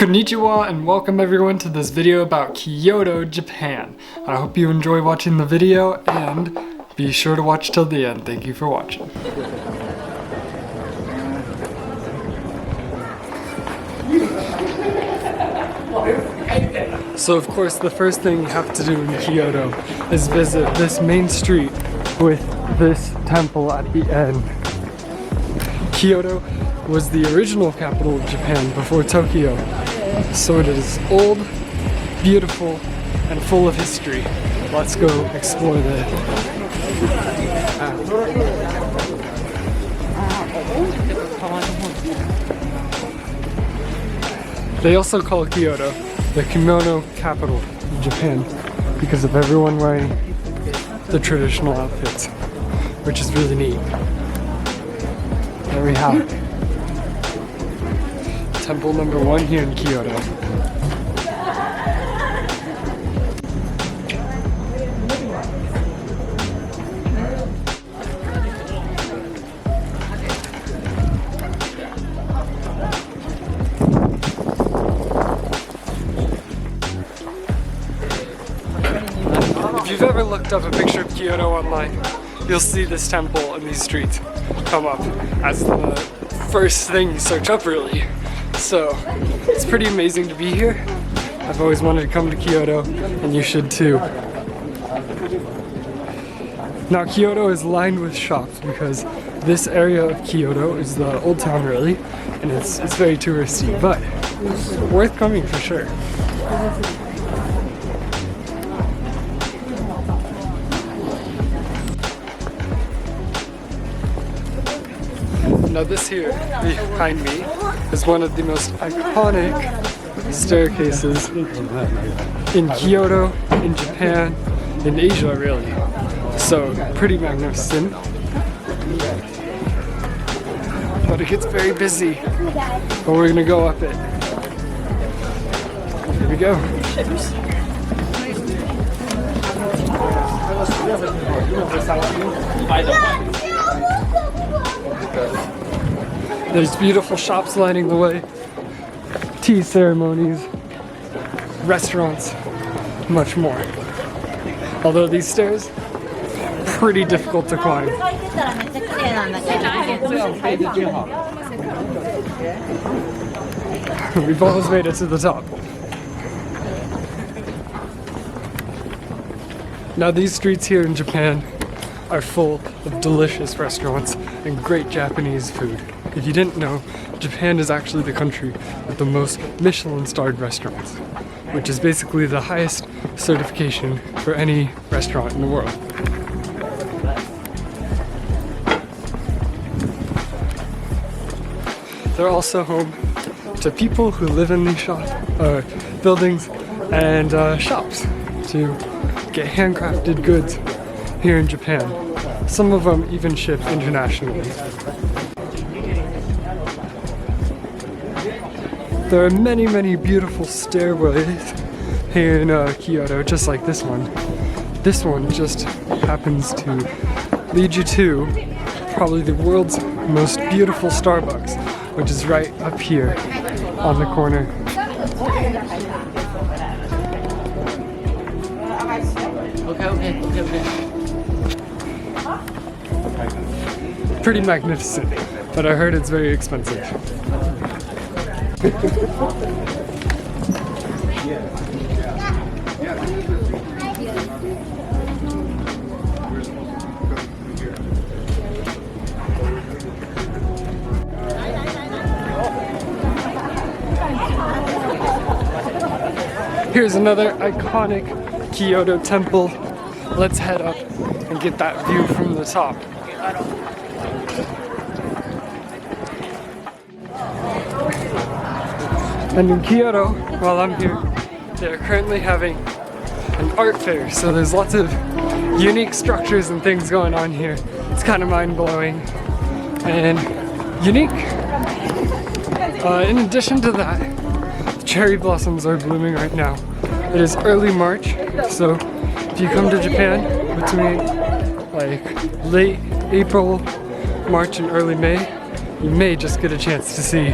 Konnichiwa and welcome everyone to this video about Kyoto, Japan. I hope you enjoy watching the video and be sure to watch till the end. Thank you for watching. So of course the first thing you have to do in Kyoto is visit this main street with this temple at the end. Kyoto was the original capital of Japan before Tokyo, so it is old, beautiful, and full of history. Let's go explore the They also call Kyoto the kimono capital of Japan because of everyone wearing the traditional outfits, which is really neat. There we have it. Temple number 1 here in Kyoto. If you've ever looked up a picture of Kyoto online, you'll see this temple and these streets come up as the first thing you search up, really. So it's pretty amazing to be here. I've always wanted to come to Kyoto, and you should too. Now Kyoto is lined with shops because this area of Kyoto is the old town, really, and it's very touristy, but worth coming for sure. Now this here behind me is one of the most iconic staircases in Kyoto, in Japan, in Asia really. So pretty magnificent. But it gets very busy. But we're gonna go up it. Here we go. There's beautiful shops lining the way, tea ceremonies, restaurants, much more. Although these stairs, pretty difficult to climb. We've almost made it to the top. Now these streets here in Japan are full of delicious restaurants and great Japanese food. If you didn't know, Japan is actually the country with the most Michelin-starred restaurants, which is basically the highest certification for any restaurant in the world. They're also home to people who live in these buildings and shops to get handcrafted goods here in Japan. Some of them even ship internationally. There are many, many beautiful stairways here in Kyoto, just like this one. This one just happens to lead you to probably the world's most beautiful Starbucks, which is right up here on the corner. Pretty magnificent, but I heard it's very expensive. Here's another iconic Kyoto temple. Let's head up and get that view from the top. And in Kyoto, while I'm here, they're currently having an art fair, so there's lots of unique structures and things going on here. It's kind of mind-blowing and unique. In addition to that, the cherry blossoms are blooming right now. It is early March, so if you come to Japan between like late April, March, and early May, you may just get a chance to see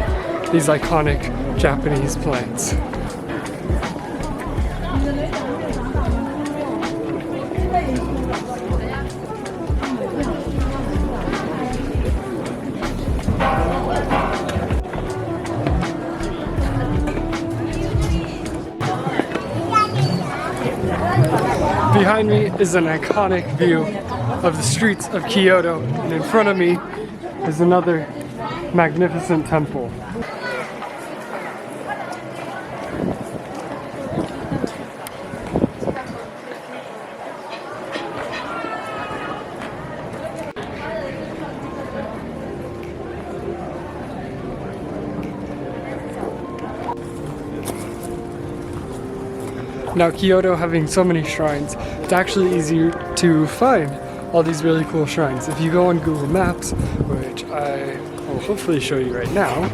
these iconic Japanese plants. Behind me is an iconic view of the streets of Kyoto, and in front of me is another magnificent temple. Now, Kyoto having so many shrines, it's actually easier to find all these really cool shrines. If you go on Google Maps, which I will hopefully show you right now,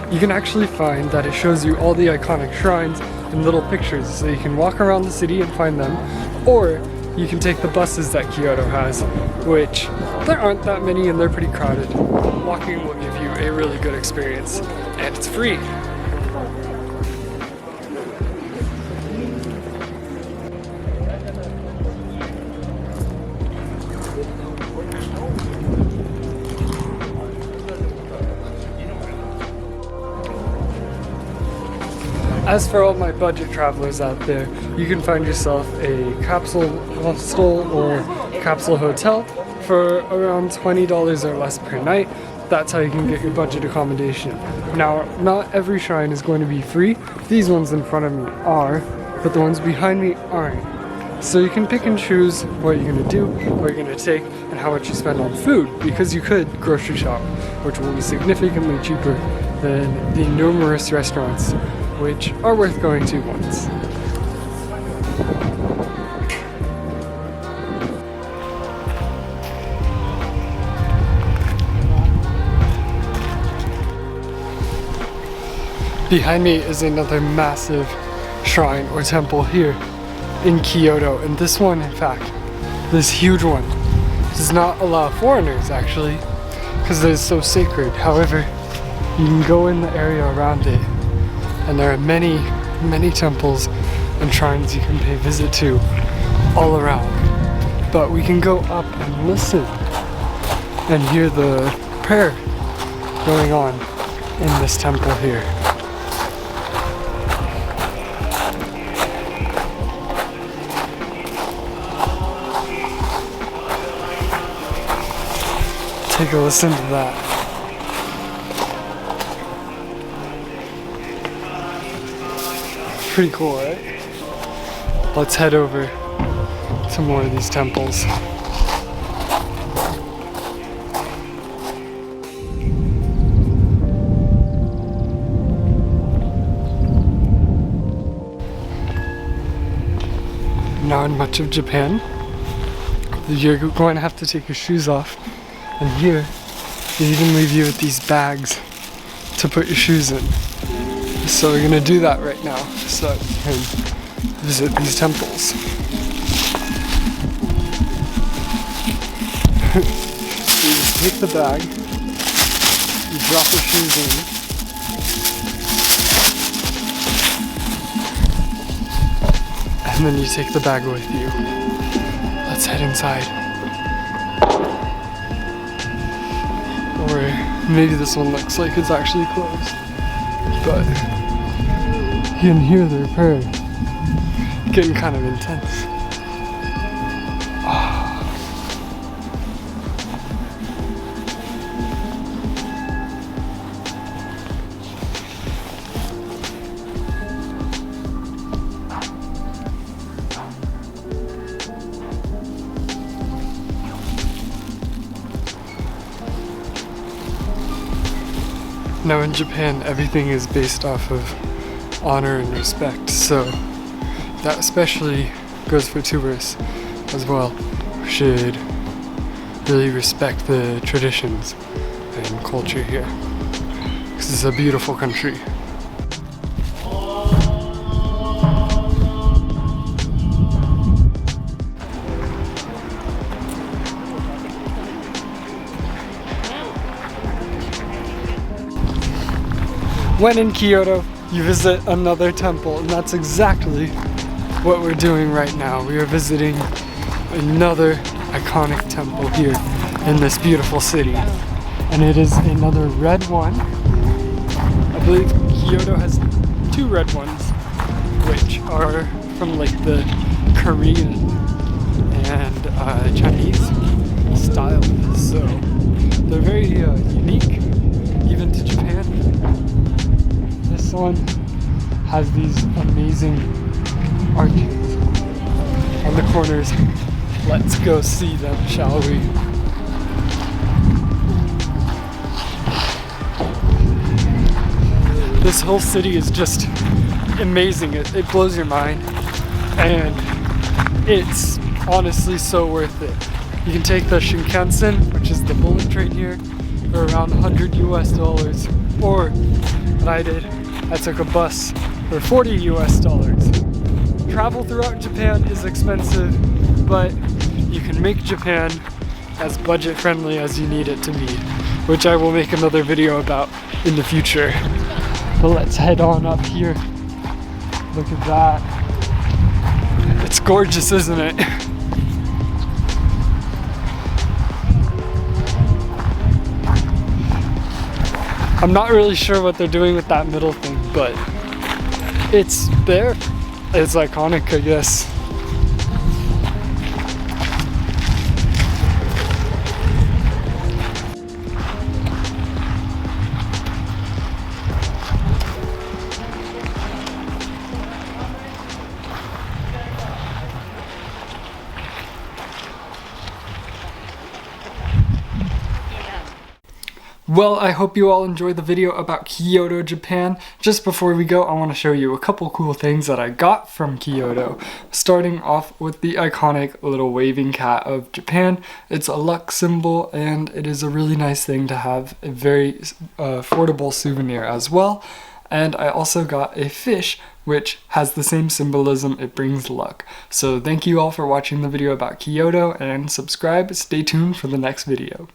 you can actually find that it shows you all the iconic shrines in little pictures, so you can walk around the city and find them, or you can take the buses that Kyoto has, which there aren't that many and they're pretty crowded. Walking will give you a really good experience, and it's free. As for all my budget travelers out there, you can find yourself a capsule hostel or capsule hotel for around $20 or less per night. That's how you can get your budget accommodation. Now, not every shrine is going to be free. These ones in front of me are, but the ones behind me aren't. So you can pick and choose what you're going to do, what you're going to take, and how much you spend on food, because you could grocery shop, which will be significantly cheaper than the numerous restaurants which are worth going to once. Behind me is another massive shrine or temple here in Kyoto, and this one, in fact, this huge one, does not allow foreigners actually, because it is so sacred. However, you can go in the area around it, and there are many, many temples and shrines you can pay visit to all around. But we can go up and listen and hear the prayer going on in this temple here. Take a listen to that. Pretty cool, right? Let's head over to more of these temples. Not in much of Japan, you're going to have to take your shoes off. And here, they even leave you with these bags to put your shoes in. So we're gonna do that right now, so that we can visit these temples. You just take the bag, you drop your shoes in, and then you take the bag with you. Let's head inside. Or maybe this one looks like it's actually closed, but you can hear their prayer. Getting kind of intense. Now in Japan, everything is based off of honor and respect, so that especially goes for tourists as well. We should really respect the traditions and culture here, because it's a beautiful country. when in Kyoto, you visit another temple, and that's exactly what we're doing right now. We are visiting another iconic temple here in this beautiful city. And it is another red one. I believe Kyoto has 2 red ones, which are from like the Korean and Chinese styles. So they're very unique, even to Japan. This one has these amazing arches on the corners. Let's go see them, shall we? This whole city is just amazing. It blows your mind, and it's honestly so worth it. You can take the Shinkansen, which is the bullet train here, for around $100 US, or what I did, I took a bus for $40 US. Travel throughout Japan is expensive, but you can make Japan as budget friendly as you need it to be, which I will make another video about in the future. But let's head on up here. Look at that. It's gorgeous, isn't it? I'm not really sure what they're doing with that middle thing, but it's there. It's iconic, I guess. Well, I hope you all enjoyed the video about Kyoto, Japan. Just before we go, I want to show you a couple cool things that I got from Kyoto. Starting off with the iconic little waving cat of Japan. It's a luck symbol, and it is a really nice thing to have, a very affordable souvenir as well. And I also got a fish, which has the same symbolism, it brings luck. So thank you all for watching the video about Kyoto, and subscribe, stay tuned for the next video.